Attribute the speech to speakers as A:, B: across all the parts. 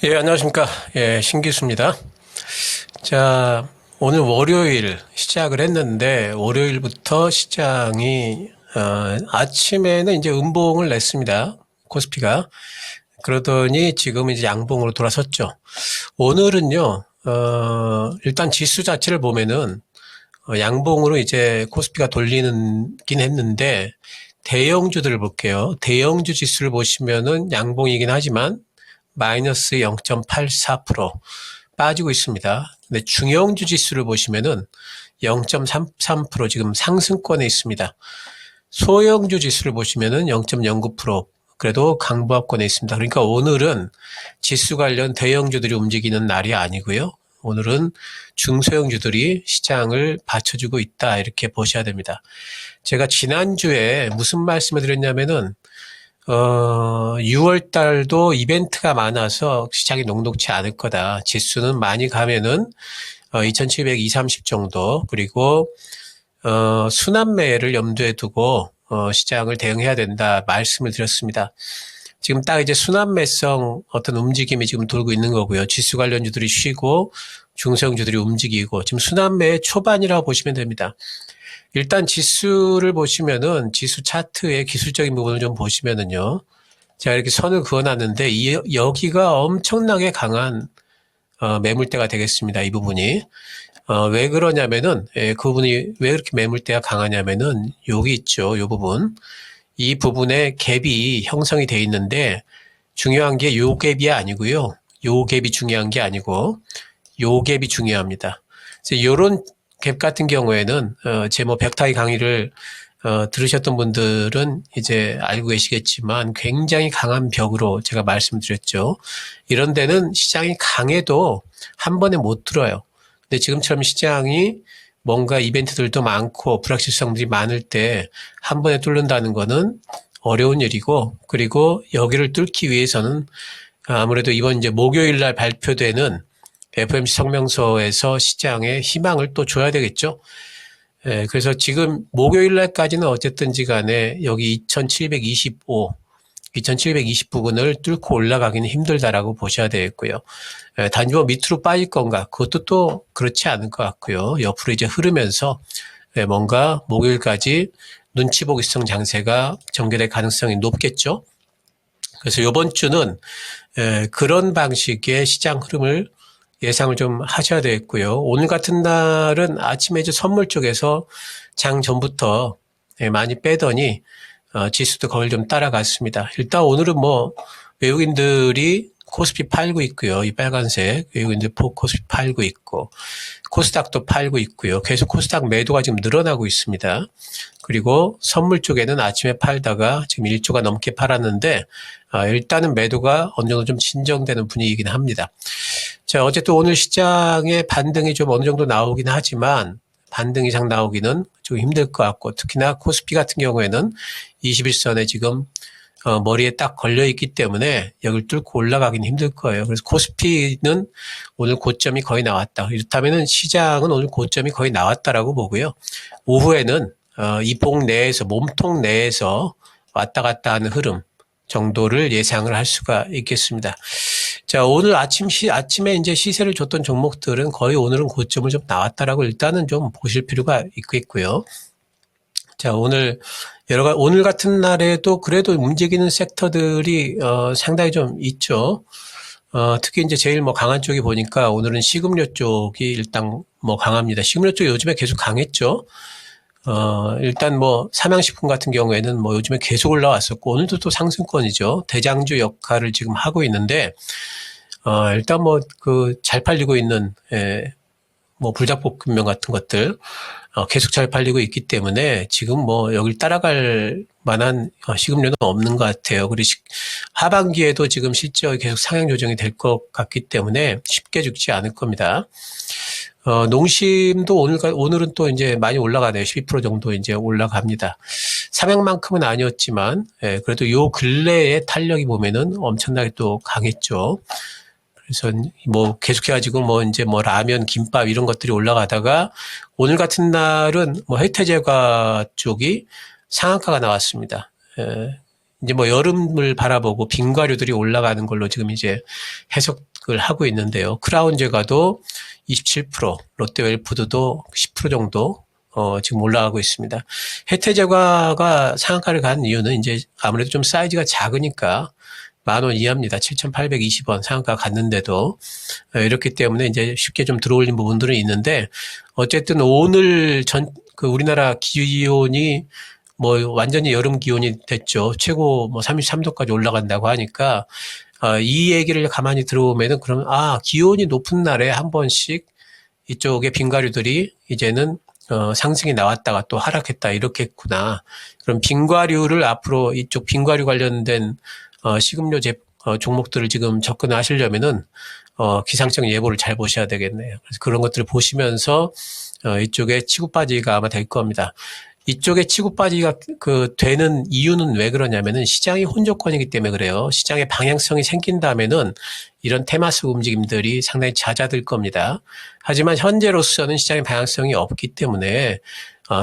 A: 예, 안녕하십니까. 예, 신기수입니다. 자, 오늘 월요일 시작을 했는데, 월요일부터 시장이, 아침에는 이제 음봉을 냈습니다. 코스피가. 그러더니 지금 이제 양봉으로 돌아섰죠. 오늘은요, 일단 지수 자체를 보면은, 양봉으로 이제 코스피가 돌리긴 했는데, 대형주들을 볼게요. 대형주 지수를 보시면은 양봉이긴 하지만, 마이너스 0.84% 빠지고 있습니다. 근데 중형주 지수를 보시면은 0.33% 지금 상승권에 있습니다. 소형주 지수를 보시면은 0.09% 그래도 강보합권에 있습니다. 그러니까 오늘은 지수 관련 대형주들이 움직이는 날이 아니고요. 오늘은 중소형주들이 시장을 받쳐주고 있다 이렇게 보셔야 됩니다. 제가 지난주에 무슨 말씀을 드렸냐면은 6월 달도 이벤트가 많아서 시장이 녹록치 않을 거다. 지수는 많이 가면은 2720, 30 정도 그리고 순환매를 염두에 두고 시장을 대응해야 된다 말씀을 드렸습니다. 지금 딱 이제 순환매성 어떤 움직임이 지금 돌고 있는 거고요. 지수 관련주들이 쉬고 중소형주들이 움직이고 지금 순환매의 초반이라고 보시면 됩니다. 일단 지수를 보시면은 지수 차트의 기술적인 부분을 좀 보시면은요. 제가 이렇게 선을 그어놨는데 여기가 엄청나게 강한 매물대가 되겠습니다. 이 부분이. 왜 그러냐면은 그 부분이 왜 그렇게 매물대가 강하냐면은 여기 있죠. 이 부분. 이 부분에 갭이 형성이 돼 있는데 중요한 게 요 갭이 아니고요. 요 갭이 중요한 게 아니고 요 갭이 중요합니다. 그래서 요런 갭 같은 경우에는 제 뭐 벽타이 강의를 들으셨던 분들은 이제 알고 계시겠지만 굉장히 강한 벽으로 제가 말씀드렸죠. 이런 데는 시장이 강해도 한 번에 못 들어요. 근데 지금처럼 시장이 뭔가 이벤트들도 많고 불확실성들이 많을 때 한 번에 뚫는다는 거는 어려운 일이고 그리고 여기를 뚫기 위해서는 아무래도 이번 이제 목요일 날 발표되는 FOMC 성명서에서 시장에 희망을 또 줘야 되겠죠. 예, 그래서 지금 목요일 날까지는 어쨌든지 간에 여기 2720 부근을 뚫고 올라가기는 힘들다라고 보셔야 되겠고요. 예, 단지 뭐 밑으로 빠질 건가? 그것도 또 그렇지 않을 것 같고요. 옆으로 이제 흐르면서 뭔가 목요일까지 눈치 보기성 장세가 전개될 가능성이 높겠죠. 그래서 이번 주는 그런 방식의 시장 흐름을 예상을 좀 하셔야 되겠고요. 오늘 같은 날은 아침에 이제 선물 쪽에서 장 전부터 많이 빼더니 지수도 거의 좀 따라갔습니다. 일단 오늘은 뭐 외국인들이 코스피 팔고 있고요. 이 빨간색 외국인들 코스피 팔고 있고 코스닥도 팔고 있고요. 계속 코스닥 매도가 지금 늘어나고 있습니다. 그리고 선물 쪽에는 아침에 팔다가 지금 1조가 넘게 팔았는데 일단은 매도가 어느 정도 좀 진정되는 분위기이긴 합니다. 자, 어쨌든 오늘 시장의 반등이 좀 어느 정도 나오긴 하지만 반등 이상 나오기는 좀 힘들 것 같고 특히나 코스피 같은 경우에는 21선에 지금 머리에 딱 걸려 있기 때문에 여기를 뚫고 올라가기는 힘들 거예요. 그래서 코스피는 오늘 고점이 거의 나왔다. 이렇다면은 시장은 오늘 고점이 거의 나왔다라고 보고요. 오후에는 이 봉 내에서 몸통 내에서 왔다 갔다 하는 흐름 정도를 예상을 할 수가 있겠습니다. 자, 오늘 아침에 이제 시세를 줬던 종목들은 거의 오늘은 고점을 좀 나왔다라고 일단은 좀 보실 필요가 있겠고요. 자, 오늘 오늘 같은 날에도 그래도 움직이는 섹터들이 상당히 좀 있죠. 특히 이제 제일 뭐 강한 쪽이 보니까 오늘은 식음료 쪽이 일단 뭐 강합니다. 식음료 쪽이 요즘에 계속 강했죠. 일단 뭐 삼양식품 같은 경우에는 뭐 요즘에 계속 올라왔었고 오늘도 또 상승권이죠. 대장주 역할을 지금 하고 있는데 일단 뭐 그 잘 팔리고 있는 뭐 불닭볶음면 같은 것들 계속 잘 팔리고 있기 때문에 지금 뭐 여길 따라갈 만한 식음료는 없는 것 같아요. 그리고 하반기에도 지금 실적이 계속 상향 조정이 될 것 같기 때문에 쉽게 죽지 않을 겁니다. 농심도 오늘은 또 이제 많이 올라가네요. 12% 정도 이제 올라갑니다. 삼양만큼은 아니었지만, 그래도 요 근래의 탄력이 보면은 엄청나게 또 강했죠. 그래서 뭐 계속해가지고 뭐 이제 뭐 라면, 김밥 이런 것들이 올라가다가 오늘 같은 날은 뭐 혜태제과 쪽이 상한가가 나왔습니다. 이제 뭐 여름을 바라보고 빙과류들이 올라가는 걸로 지금 이제 해석을 하고 있는데요. 크라운제과도 27%, 롯데웰푸드도 10% 정도 지금 올라가고 있습니다. 혜태제과가 상한가를 간 이유는 이제 아무래도 좀 사이즈가 작으니까 10,000원 이하입니다. 7,820원 상한가 갔는데도 이렇기 때문에 이제 쉽게 좀 들어올린 부분들은 있는데 어쨌든 오늘 그 우리나라 기온이 뭐 완전히 여름 기온이 됐죠. 최고 뭐 33도까지 올라간다고 하니까 이 얘기를 가만히 들어보면은 그러면 기온이 높은 날에 한 번씩 이쪽에 빙과류들이 이제는 상승이 나왔다가 또 하락했다 이렇겠구나. 그럼 빙과류를 앞으로 이쪽 빙과류 관련된 식음료 종목들을 지금 접근하시려면은 기상청 예보를 잘 보셔야 되겠네요. 그래서 그런 것들을 보시면서 이쪽에 치고 빠지기가 아마 될 겁니다. 이쪽에 치고 빠지기가 되는 이유는 왜 그러냐면은 시장이 혼조권이기 때문에 그래요. 시장의 방향성이 생긴다면은 이런 테마스 움직임들이 상당히 잦아들 겁니다. 하지만 현재로서는 시장의 방향성이 없기 때문에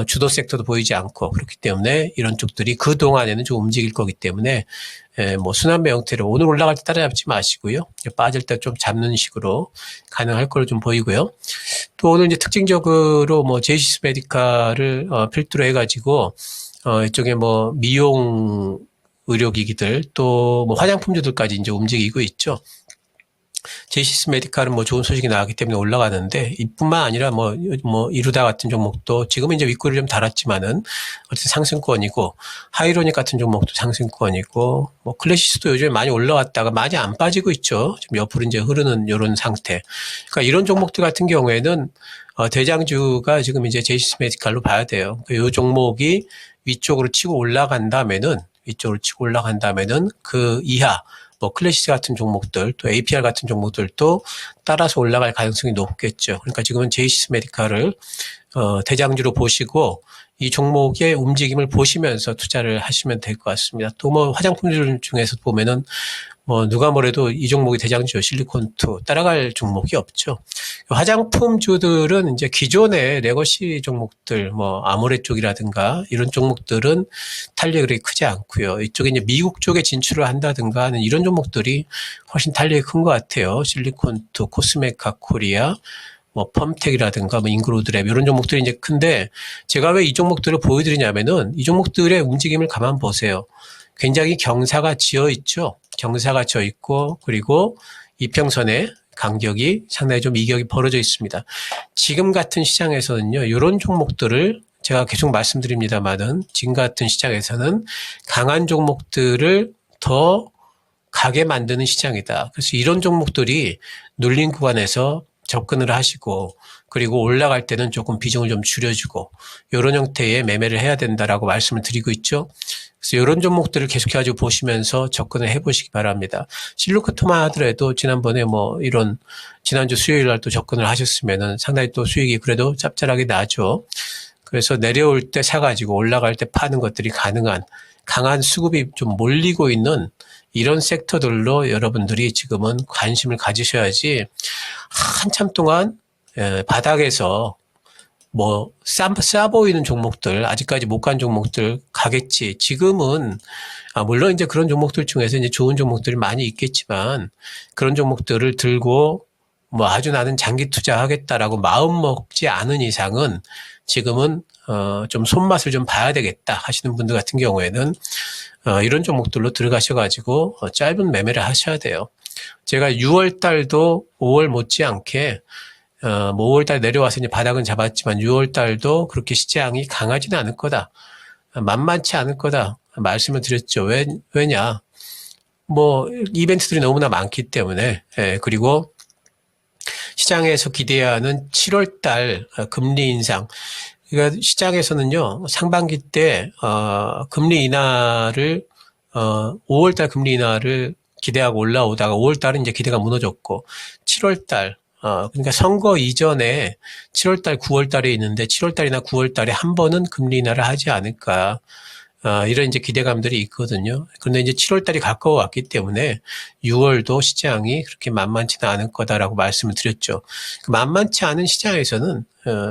A: 주도 섹터도 보이지 않고 그렇기 때문에 이런 쪽들이 그동안에는 좀 움직일 거기 때문에 뭐 순환매 형태로 오늘 올라갈 때 따라잡지 마시고요. 빠질 때 좀 잡는 식으로 가능할 걸로 좀 보이고요. 또 오늘 이제 특징적으로 뭐 제이시스 메디칼을 필두로 해가지고 이쪽에 뭐 미용 의료기기들 또 뭐 화장품주들까지 이제 움직이고 있죠. 제이시스 메디칼은 뭐 좋은 소식이 나왔기 때문에 올라가는데 이뿐만 아니라 뭐 이루다 같은 종목도 지금은 이제 윗골을 좀 달았지만은 어쨌든 상승권이고 하이로닉 같은 종목도 상승권이고 뭐 클래시스도 요즘에 많이 올라왔다가 많이 안 빠지고 있죠. 지금 옆으로 이제 흐르는 이런 상태. 그러니까 이런 종목들 같은 경우에는 대장주가 지금 이제 제이시스 메디칼로 봐야 돼요. 그러니까 이 종목이 위쪽으로 치고 올라간다면은 그 이하 뭐 클래시스 같은 종목들 또 APR 같은 종목들도 따라서 올라갈 가능성이 높겠죠. 그러니까 지금은 제이시스 메디칼을 대장주로 보시고 이 종목의 움직임을 보시면서 투자를 하시면 될 것 같습니다. 또 뭐 화장품들 중에서 보면은 뭐 누가 뭐래도 이 종목이 대장주요. 실리콘2 따라갈 종목이 없죠. 화장품주들은 이제 기존의 레거시 종목들 뭐 아모레 쪽이라든가 이런 종목들은 탄력이 그렇게 크지 않고요. 이쪽에 이제 미국 쪽에 진출을 한다든가 하는 이런 종목들이 훨씬 탄력이 큰 것 같아요. 실리콘2, 코스메카 코리아, 뭐 펌텍이라든가 뭐 인그로드랩 이런 종목들이 이제 큰데 제가 왜 이 종목들을 보여드리냐면은 이 종목들의 움직임을 가만 보세요. 굉장히 경사가 지어 있죠. 경사가 지어 있고 그리고 이평선의 간격이 상당히 좀 이격이 벌어져 있습니다. 지금 같은 시장에서는요. 이런 종목들을 제가 계속 말씀드립니다만은 지금 같은 시장에서는 강한 종목들을 더 가게 만드는 시장이다. 그래서 이런 종목들이 눌린 구간에서 접근을 하시고 그리고 올라갈 때는 조금 비중을 좀 줄여주고 이런 형태의 매매를 해야 된다라고 말씀을 드리고 있죠. 그래서 이런 종목들을 계속해가지고 보시면서 접근을 해보시기 바랍니다. 실루코토만 하더라도 지난번에 뭐 이런 지난주 수요일 날 또 접근을 하셨으면은 상당히 또 수익이 그래도 짭짤하게 나죠. 그래서 내려올 때 사가지고 올라갈 때 파는 것들이 가능한 강한 수급이 좀 몰리고 있는 이런 섹터들로 여러분들이 지금은 관심을 가지셔야지 한참 동안 바닥에서 뭐 싸 보이는 종목들 아직까지 못 간 종목들 가겠지. 지금은 물론 이제 그런 종목들 중에서 이제 좋은 종목들이 많이 있겠지만 그런 종목들을 들고 뭐 아주 나는 장기 투자하겠다라고 마음 먹지 않은 이상은 지금은 좀 손맛을 좀 봐야 되겠다 하시는 분들 같은 경우에는 이런 종목들로 들어가셔가지고 짧은 매매를 하셔야 돼요. 제가 6월 달도 5월 못지않게 뭐 5월 달 내려와서 이제 바닥은 잡았지만 6월 달도 그렇게 시장이 강하지는 않을 거다. 만만치 않을 거다. 말씀을 드렸죠. 왜냐? 뭐 이벤트들이 너무나 많기 때문에 그리고 시장에서 기대하는 7월 달 금리 인상. 그러니까 시장에서는요, 상반기 때, 금리 인하를, 5월 달 금리 인하를 기대하고 올라오다가 5월 달은 이제 기대가 무너졌고, 7월 달, 그러니까 선거 이전에 7월 달, 9월 달에 있는데 7월 달이나 9월 달에 한 번은 금리 인하를 하지 않을까. 이런 이제 기대감들이 있거든요. 그런데 이제 7월 달이 가까워 왔기 때문에 6월도 시장이 그렇게 만만치는 않을 거다라고 말씀을 드렸죠. 만만치 않은 시장에서는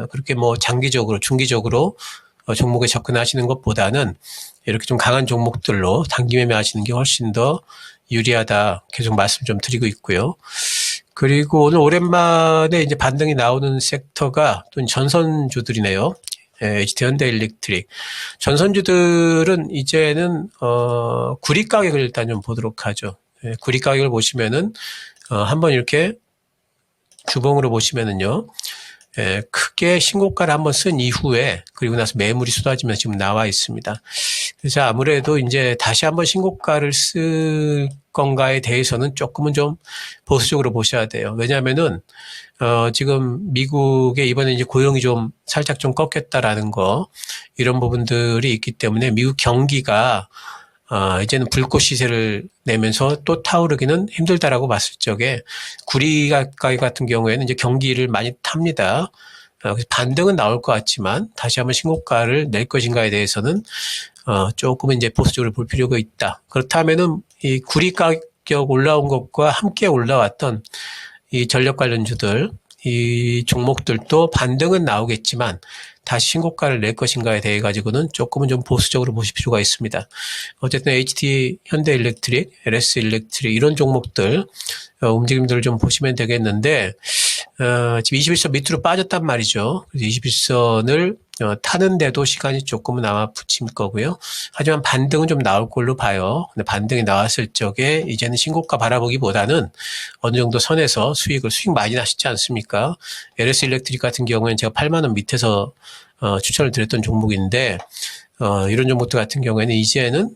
A: 그렇게 뭐 장기적으로, 중기적으로 종목에 접근하시는 것보다는 이렇게 좀 강한 종목들로 단기 매매하시는 게 훨씬 더 유리하다 계속 말씀 좀 드리고 있고요. 그리고 오늘 오랜만에 이제 반등이 나오는 섹터가 또 전선주들이네요. HT 현대일렉트릭. 전선주들은 이제는 구리 가격을 일단 좀 보도록 하죠. 구리 가격을 보시면은 한번 이렇게 주봉으로 보시면은요. 크게 신고가를 한번 쓴 이후에 그리고 나서 매물이 쏟아지면서 지금 나와 있습니다. 그래서 아무래도 이제 다시 한번 신고가를 쓸 건가에 대해서는 조금은 좀 보수적으로 보셔야 돼요. 왜냐하면은 지금 미국에 이번에 이제 고용이 좀 살짝 좀 꺾였다라는 거 이런 부분들이 있기 때문에 미국 경기가 이제는 불꽃 시세를 내면서 또 타오르기는 힘들다라고 봤을 적에 구리 가격 같은 경우에는 이제 경기를 많이 탑니다. 그래서 반등은 나올 것 같지만 다시 한번 신고가를 낼 것인가에 대해서는 조금은 이제 보수적으로 볼 필요가 있다. 그렇다면은 이 구리 가격 올라온 것과 함께 올라왔던 이 전력 관련주들, 이 종목들도 반등은 나오겠지만 다시 신고가를 낼 것인가에 대해 가지고는 조금은 좀 보수적으로 보실 필요가 있습니다. 어쨌든 HT 현대일렉트릭, LS 일렉트릭 이런 종목들 움직임들을 좀 보시면 되겠는데 지금 21선 밑으로 빠졌단 말이죠. 그래서 21선을 타는데도 시간이 조금은 아마 붙일 거고요. 하지만 반등은 좀 나올 걸로 봐요. 근데 반등이 나왔을 적에 이제는 신고가 바라보기보다는 어느 정도 선에서 수익 많이 나시지 않습니까? LS 일렉트릭 같은 경우에는 제가 8만 원 밑에서 추천을 드렸던 종목인데 이런 종목들 같은 경우에는 이제는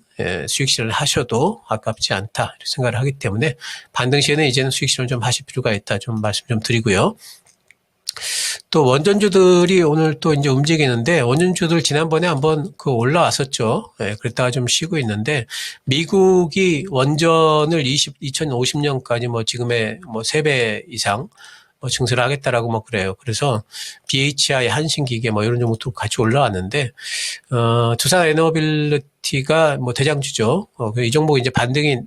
A: 수익 실현을 하셔도 아깝지 않다 이렇게 생각을 하기 때문에 반등 시에는 이제는 수익 실현을 좀 하실 필요가 있다 좀 말씀 좀 드리고요. 또 원전주들이 오늘 또 이제 움직이는데 원전주들 지난번에 한번 올라왔었죠. 그랬다가 좀 쉬고 있는데 미국이 원전을 2050년까지 뭐 지금의 뭐 3배 이상 증설을 하겠다라고 뭐 그래요. 그래서 BHI, 한신기계 뭐 이런 종목도 같이 올라왔는데 두산 에너빌리티가 뭐 대장주죠. 이 종목 이제 반등이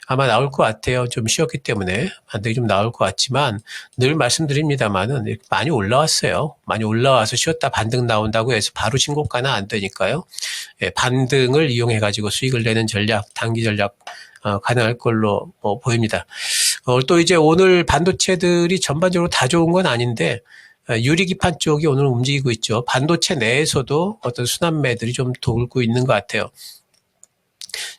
A: 아마 나올 것 같아요. 좀 쉬었기 때문에 반등이 좀 나올 것 같지만 늘 말씀드립니다만은 많이 올라왔어요. 많이 올라와서 쉬었다 반등 나온다고 해서 바로 신고가는 안 되니까요. 반등을 이용해 가지고 수익을 내는 전략, 단기 전략 가능할 걸로 보입니다. 또 이제 오늘 반도체들이 전반적으로 다 좋은 건 아닌데 유리기판 쪽이 오늘 움직이고 있죠. 반도체 내에서도 어떤 순환매들이 좀 돌고 있는 것 같아요.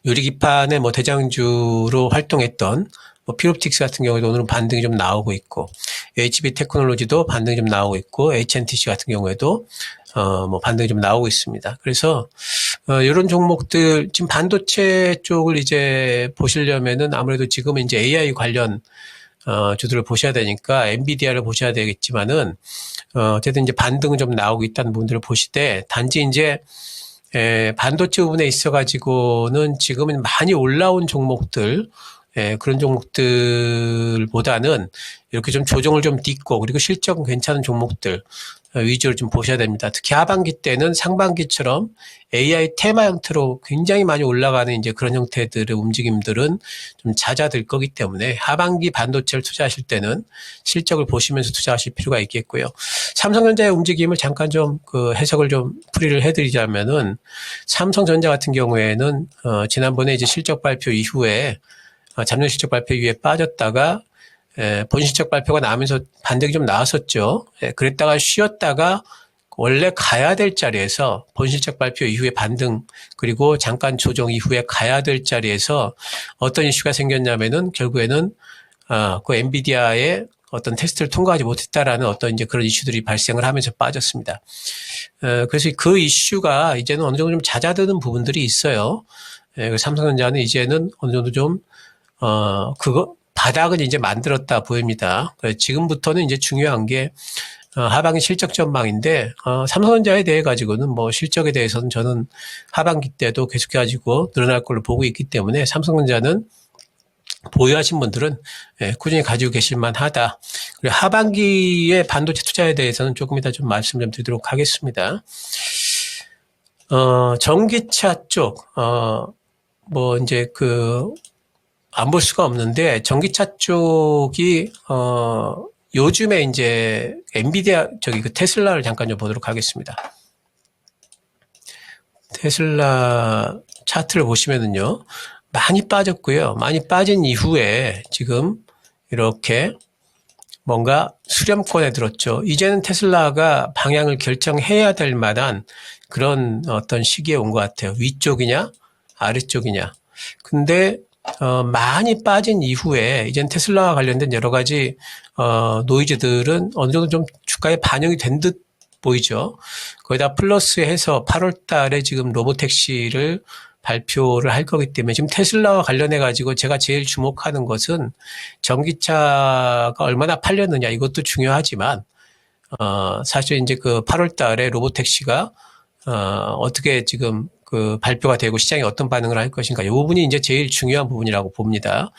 A: 유리기판의 뭐 대장주로 활동했던 뭐 피롭틱스 같은 경우에도 오늘은 반등이 좀 나오고 있고 HB 테크놀로지도 반등이 좀 나오고 있고 HNTC 같은 경우에도 뭐 반등이 좀 나오고 있습니다. 그래서 이런 종목들 지금 반도체 쪽을 이제 보시려면은 아무래도 지금은 이제 AI 관련 주들을 보셔야 되니까 엔비디아를 보셔야 되겠지만은 어쨌든 이제 반등은 좀 나오고 있다는 부분들을 보시되 단지 이제 반도체 부분에 있어가지고는 지금은 많이 올라온 종목들, 그런 종목들보다는 이렇게 좀 조정을 좀 딛고 그리고 실적은 괜찮은 종목들 위주로 좀 보셔야 됩니다. 특히 하반기 때는 상반기처럼 AI 테마 형태로 굉장히 많이 올라가는 이제 그런 형태들의 움직임들은 좀 잦아들 거기 때문에 하반기 반도체를 투자하실 때는 실적을 보시면서 투자하실 필요가 있겠고요. 삼성전자의 움직임을 잠깐 좀 해석을 좀 풀이를 해드리자면은 삼성전자 같은 경우에는 지난번에 이제 실적 발표 이후에 잠정 실적 발표 이후에 빠졌다가 본실적 발표가 나오면서 반등이 좀 나왔었죠. 그랬다가 쉬었다가 원래 가야 될 자리에서 본실적 발표 이후에 반등 그리고 잠깐 조정 이후에 가야 될 자리에서 어떤 이슈가 생겼냐면은 결국에는 그 엔비디아의 어떤 테스트를 통과하지 못했다라는 어떤 이제 그런 이슈들이 발생을 하면서 빠졌습니다. 그래서 그 이슈가 이제는 어느 정도 좀 잦아드는 부분들이 있어요. 삼성전자는 이제는 어느 정도 좀 바닥은 이제 만들었다 보입니다. 지금부터는 이제 중요한 게 하반기 실적 전망인데 삼성전자에 대해 가지고는 뭐 실적에 대해서는 저는 하반기 때도 계속 가지고 늘어날 걸로 보고 있기 때문에 삼성전자는 보유하신 분들은 꾸준히 가지고 계실 만하다. 그리고 하반기에 반도체 투자에 대해서는 조금 이따 좀 말씀 좀 드리도록 하겠습니다. 전기차 쪽 뭐 이제 안 볼 수가 없는데 전기차 쪽이 요즘에 이제 엔비디아 테슬라를 잠깐 좀 보도록 하겠습니다. 테슬라 차트를 보시면은요, 많이 빠졌고요. 많이 빠진 이후에 지금 이렇게 뭔가 수렴권에 들었죠. 이제는 테슬라가 방향을 결정해야 될 만한 그런 어떤 시기에 온 것 같아요. 위쪽이냐, 아래쪽이냐. 근데 많이 빠진 이후에 이젠 테슬라와 관련된 여러 가지 노이즈들은 어느 정도 좀 주가에 반영이 된 듯 보이죠. 거기다 플러스해서 8월 달에 지금 로보택시를 발표를 할 거기 때문에 지금 테슬라와 관련해 가지고 제가 제일 주목하는 것은 전기차가 얼마나 팔렸느냐 이것도 중요하지만 사실 이제 그 8월 달에 로보택시가 어떻게 지금 그 발표가 되고 시장이 어떤 반응을 할 것인가 이 부분이 이제 제일 중요한 부분이라고 봅니다.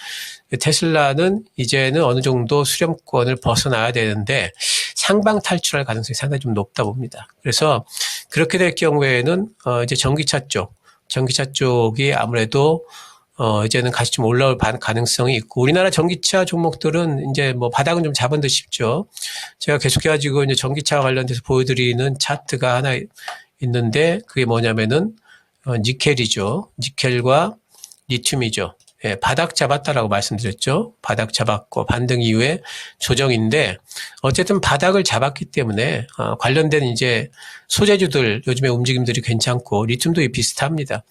A: 테슬라는 이제는 어느 정도 수렴권을 벗어나야 되는데 상방 탈출할 가능성이 상당히 좀 높다 봅니다. 그래서 그렇게 될 경우에는 이제 전기차 쪽이 아무래도 이제는 같이 좀 올라올 가능성이 있고, 우리나라 전기차 종목들은 이제 뭐 바닥은 좀 잡은 듯 싶죠. 제가 계속해가지고 이제 전기차와 관련돼서 보여드리는 차트가 하나 있는데, 그게 뭐냐면은, 니켈이죠. 니켈과 리튬이죠. 예, 바닥 잡았다라고 말씀드렸죠. 바닥 잡았고 반등 이후에 조정인데 어쨌든 바닥을 잡았기 때문에 관련된 이제 소재주들 요즘에 움직임들이 괜찮고 리튬도 비슷합니다.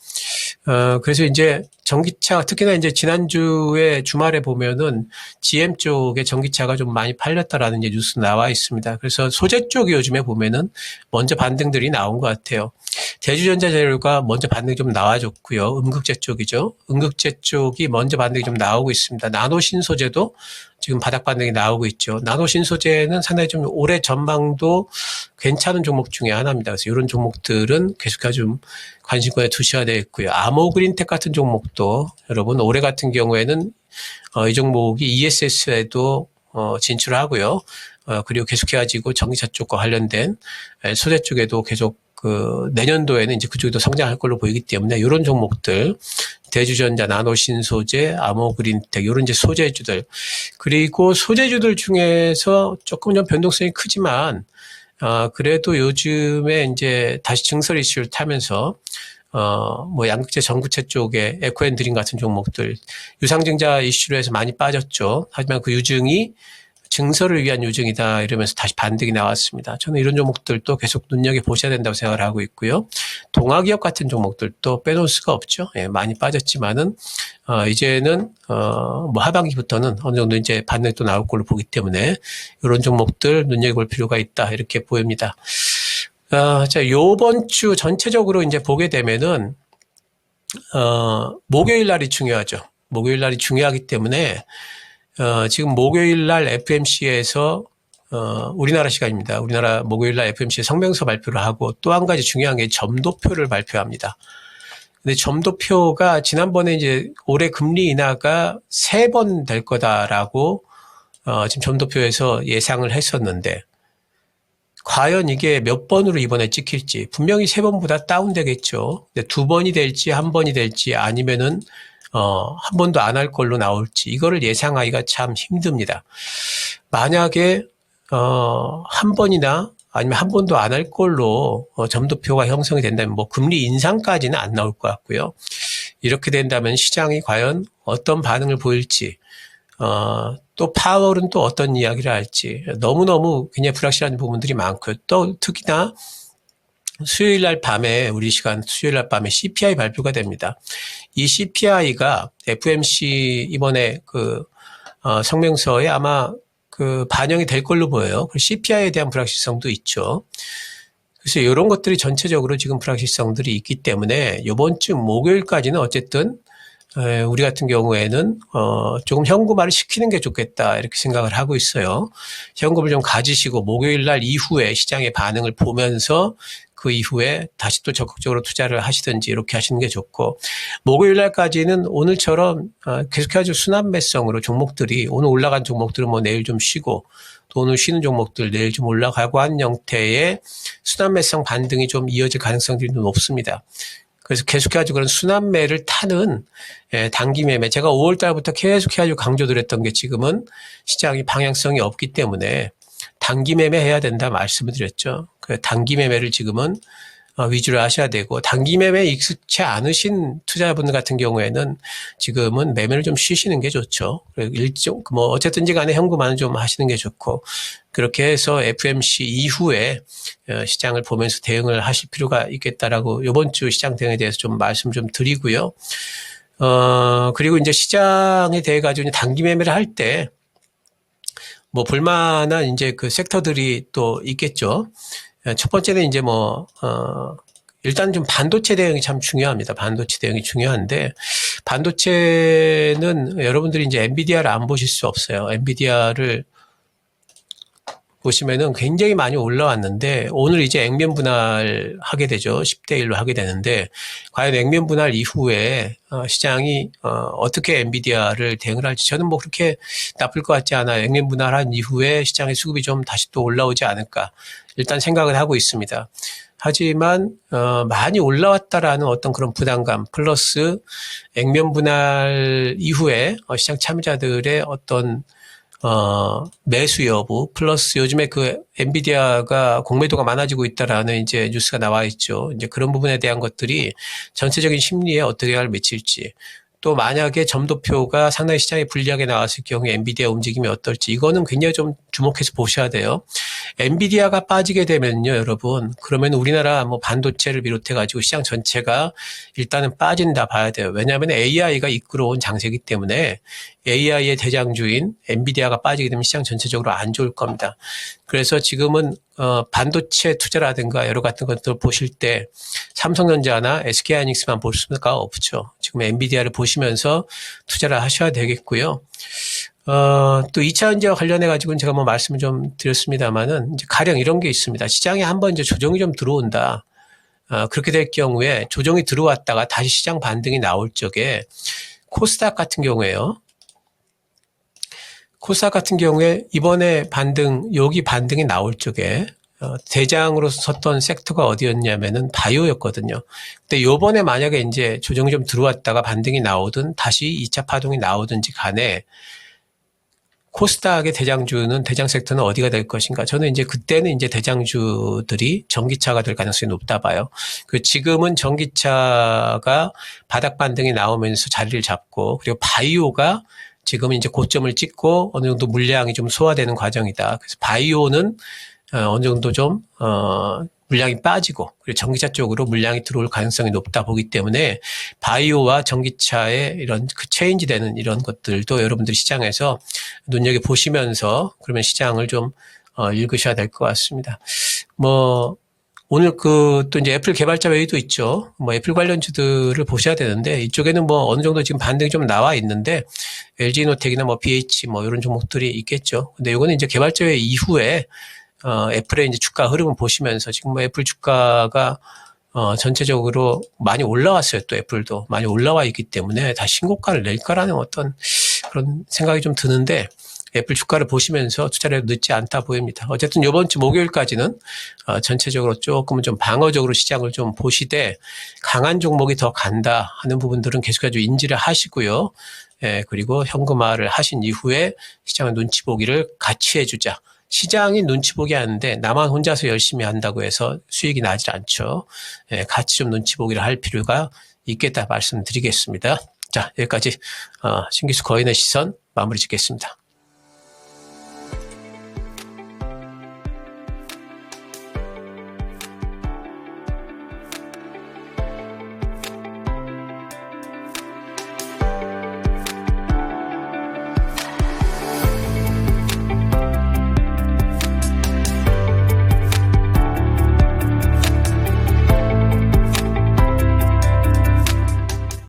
A: 그래서 이제 전기차 특히나 이제 지난주에 주말에 보면은 GM 쪽에 전기차가 좀 많이 팔렸다라는 이제 뉴스 나와 있습니다. 그래서 소재 쪽이 요즘에 보면은 먼저 반등들이 나온 것 같아요. 대주전자 재료가 먼저 반등이 좀 나와줬고요. 음극재 쪽이죠. 음극재 쪽이 먼저 반등이 좀 나오고 있습니다. 나노 신소재도 지금 바닥 반등이 나오고 있죠. 나노 신소재는 상당히 좀 올해 전망도 괜찮은 종목 중에 하나입니다. 그래서 이런 종목들은 계속해서 좀 관심권에 두셔야 되겠고요. 아모그린텍 같은 종목도 여러분 올해 같은 경우에는 이 종목이 ESS에도 진출을 하고요. 그리고 계속해가지고 전기차 쪽과 관련된 소재 쪽에도 계속 그 내년도에는 이제 그쪽도 성장할 걸로 보이기 때문에 이런 종목들 대주전자, 나노신소재, 아모그린텍 이런 이제 소재주들 그리고 소재주들 중에서 조금 좀 변동성이 크지만 그래도 요즘에 이제 다시 증설 이슈를 타면서 뭐 양극재 전구체 쪽에 에코앤드림 같은 종목들 유상증자 이슈로 해서 많이 빠졌죠. 하지만 그 유증이 증설을 위한 유증이다 이러면서 다시 반등이 나왔습니다. 저는 이런 종목들도 계속 눈여겨보셔야 된다고 생각을 하고 있고요. 동아기업 같은 종목들도 빼놓을 수가 없죠. 예, 많이 빠졌지만은 이제는 뭐 하반기부터는 어느 정도 이제 반등이 또 나올 걸로 보기 때문에 이런 종목들 눈여겨볼 필요가 있다 이렇게 보입니다. 자, 요번 주 전체적으로 이제 보게 되면은 목요일 날이 중요하죠. 목요일 날이 중요하기 때문에 지금 목요일 날 FMC에서 우리나라 시간입니다. 우리나라 목요일 날 FMC에 성명서 발표를 하고 또 한 가지 중요한 게 점도표를 발표합니다. 근데 점도표가 지난번에 이제 올해 금리 인하가 3번 될 거다라고 지금 점도표에서 예상을 했었는데 과연 이게 몇 번으로 이번에 찍힐지 분명히 3번보다 다운되겠죠. 근데 2번이 될지 1번이 될지 아니면은 한 번도 안 할 걸로 나올지 이거를 예상하기가 참 힘듭니다. 만약에 한 번이나 아니면 한 번도 안 할 걸로 점도표가 형성이 된다면 뭐 금리 인상까지는 안 나올 것 같고요. 이렇게 된다면 시장이 과연 어떤 반응을 보일지 또 파월은 또 어떤 이야기를 할지 너무너무 굉장히 불확실한 부분들이 많고요. 또 특히나 수요일 날 밤에 우리 시간 수요일 날 밤에 CPI 발표가 됩니다. 이 CPI가 FMC 이번에 그 성명서에 아마 그 반영이 될 걸로 보여요. CPI에 대한 불확실성도 있죠. 그래서 이런 것들이 전체적으로 지금 불확실성들이 있기 때문에 이번 주 목요일까지는 어쨌든 우리 같은 경우에는 조금 현금화를 시키는 게 좋겠다 이렇게 생각을 하고 있어요. 현금을 좀 가지시고 목요일 날 이후에 시장의 반응을 보면서 그 이후에 다시 또 적극적으로 투자를 하시든지 이렇게 하시는 게 좋고 목요일 날까지는 오늘처럼 계속해서 순환매성으로 종목들이 오늘 올라간 종목들은 뭐 내일 좀 쉬고 또 오늘 쉬는 종목들 내일 좀 올라가고 하는 형태의 순환매성 반등이 좀 이어질 가능성들이 좀 높습니다. 그래서 계속해가지고 그런 순환매를 타는 단기 매매 제가 5월 달부터 계속해가지고 강조드렸던 게 지금은 시장이 방향성이 없기 때문에 단기 매매 해야 된다 말씀을 드렸죠. 그 단기 매매를 지금은 위주로 하셔야 되고, 단기 매매에 익숙치 않으신 투자자분들 같은 경우에는 지금은 매매를 좀 쉬시는 게 좋죠. 어쨌든지 간에 현금화는 좀 하시는 게 좋고, 그렇게 해서 FMC 이후에 시장을 보면서 대응을 하실 필요가 있겠다라고 이번 주 시장 대응에 대해서 좀 말씀 좀 드리고요. 그리고 이제 시장에 대해 가지고 단기 매매를 할 때, 볼만한 이제 그 섹터들이 또 있겠죠. 첫 번째는 이제 일단 좀 반도체 대응이 참 중요합니다. 반도체 대응이 중요한데, 반도체는 여러분들이 이제 엔비디아를 안 보실 수 없어요. 엔비디아를 보시면은 굉장히 많이 올라왔는데, 오늘 이제 액면 분할 하게 되죠. 10대 1로 하게 되는데, 과연 액면 분할 이후에 시장이 어떻게 엔비디아를 대응을 할지 저는 그렇게 나쁠 것 같지 않아요. 액면 분할한 이후에 시장의 수급이 좀 다시 또 올라오지 않을까 일단 생각을 하고 있습니다. 하지만 많이 올라왔다라는 어떤 그런 부담감 플러스 액면 분할 이후에 시장 참여자들의 어떤 매수 여부, 플러스 요즘에 그 엔비디아가 공매도가 많아지고 있다라는 이제 뉴스가 나와 있죠. 이제 그런 부분에 대한 것들이 전체적인 심리에 어떻게 영향을 미칠지, 또 만약에 점도표가 상당히 시장에 불리하게 나왔을 경우에 엔비디아 움직임이 어떨지, 이거는 굉장히 좀 주목해서 보셔야 돼요. 엔비디아가 빠지게 되면요, 여러분, 그러면 우리나라 반도체를 비롯해가지고 시장 전체가 일단은 빠진다 봐야 돼요. 왜냐하면 AI가 이끌어온 장세이기 때문에 AI의 대장주인 엔비디아가 빠지게 되면 시장 전체적으로 안 좋을 겁니다. 그래서 지금은 반도체 투자라든가 여러 같은 것들 보실 때 삼성전자나 SK하이닉스만 볼 수가 없죠. 지금 엔비디아를 보시면서 투자를 하셔야 되겠고요. 또 2차 전지와 관련해 가지고는 제가 말씀을 좀 드렸습니다만은 이제 가령 이런 게 있습니다. 시장에 한번 이제 조정이 좀 들어온다. 그렇게 될 경우에 조정이 들어왔다가 다시 시장 반등이 나올 적에 코스닥 같은 경우에요. 코스닥 같은 경우에 이번에 여기 반등이 나올 적에 대장으로 섰던 섹터가 어디였냐면은 바이오였거든요. 근데 요번에 만약에 이제 조정이 좀 들어왔다가 반등이 나오든 다시 2차 파동이 나오든지 간에 코스닥의 대장 섹터는 어디가 될 것인가? 저는 이제 그때는 이제 대장주들이 전기차가 될 가능성이 높다 봐요. 지금은 전기차가 바닥 반등이 나오면서 자리를 잡고, 그리고 바이오가 지금은 이제 고점을 찍고 어느 정도 물량이 좀 소화되는 과정이다. 그래서 바이오는 어느 정도 좀 물량이 빠지고, 그리고 전기차 쪽으로 물량이 들어올 가능성이 높다 보기 때문에 바이오와 전기차의 이런 그 체인지 되는 이런 것들도 여러분들이 시장에서 눈여겨보시면서 그러면 시장을 좀 읽으셔야 될 것 같습니다. 오늘 또 이제 애플 개발자 회의도 있죠. 애플 관련주들을 보셔야 되는데, 이쪽에는 어느 정도 지금 반등이 좀 나와 있는데, LG노텍이나 BH 이런 종목들이 있겠죠. 근데 이거는 이제 개발자 회의 이후에 애플의 이제 주가 흐름을 보시면서 지금 애플 주가가 전체적으로 많이 올라왔어요. 또 애플도 많이 올라와 있기 때문에 다시 신고가를 낼까라는 어떤 그런 생각이 좀 드는데, 애플 주가를 보시면서 투자를 해도 늦지 않다 보입니다. 어쨌든 이번 주 목요일까지는 전체적으로 조금은 좀 방어적으로 시장을 좀 보시되, 강한 종목이 더 간다 하는 부분들은 계속해서 인지를 하시고요. 그리고 현금화를 하신 이후에 시장의 눈치 보기를 같이 해주자. 시장이 눈치 보기 하는데 나만 혼자서 열심히 한다고 해서 수익이 나지 않죠. 같이 좀 눈치 보기를 할 필요가 있겠다 말씀드리겠습니다. 자, 여기까지 신기수 거인의 시선 마무리 짓겠습니다.